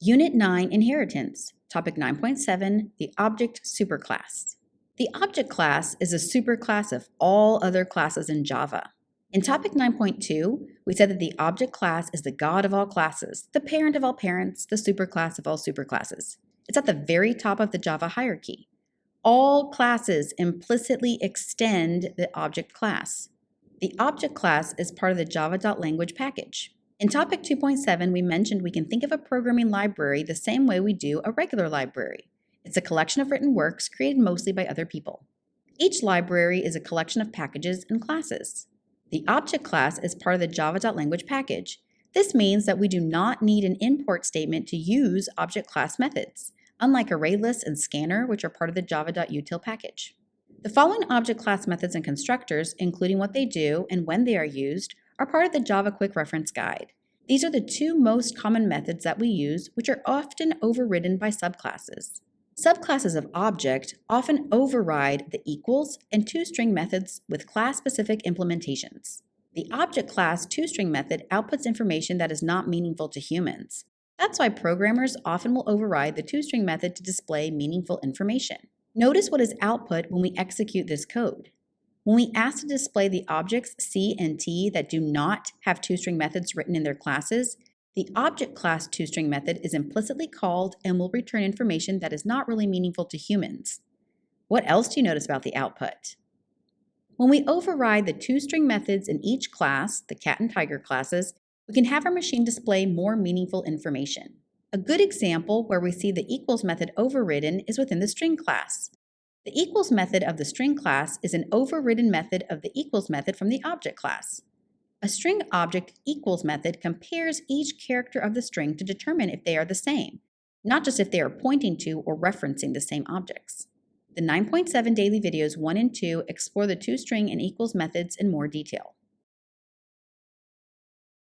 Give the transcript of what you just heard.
Unit 9, Inheritance, Topic 9.7, the Object Superclass. The Object class is a superclass of all other classes in Java. In Topic 9.2, we said that the Object class is the god of all classes, the parent of all parents, the superclass of all superclasses. It's at the very top of the Java hierarchy. All classes implicitly extend the Object class. The Object class is part of the java.lang package. In Topic 2.7, we mentioned we can think of a programming library the same way we do a regular library. It's a collection of written works created mostly by other people. Each library is a collection of packages and classes. The object class is part of the java.lang package. This means that we do not need an import statement to use object class methods, unlike ArrayList and Scanner, which are part of the java.util package. The following object class methods and constructors, including what they do and when they are used, are part of the Java Quick Reference Guide. These are the two most common methods that we use, which are often overridden by subclasses. Subclasses of object often override the equals and toString methods with class-specific implementations. The object class toString method outputs information that is not meaningful to humans. That's why programmers often will override the toString method to display meaningful information. Notice what is output when we execute this code. When we ask to display the objects C and T that do not have toString methods written in their classes, the object class toString method is implicitly called and will return information that is not really meaningful to humans. What else do you notice about the output? When we override the toString methods in each class, the cat and tiger classes, we can have our machine display more meaningful information. A good example where we see the equals method overridden is within the string class. The equals method of the string class is an overridden method of the equals method from the object class. A string object equals method compares each character of the string to determine if they are the same, not just if they are pointing to or referencing the same objects. The 9.7 daily videos 1 and 2 explore the toString and equals methods in more detail.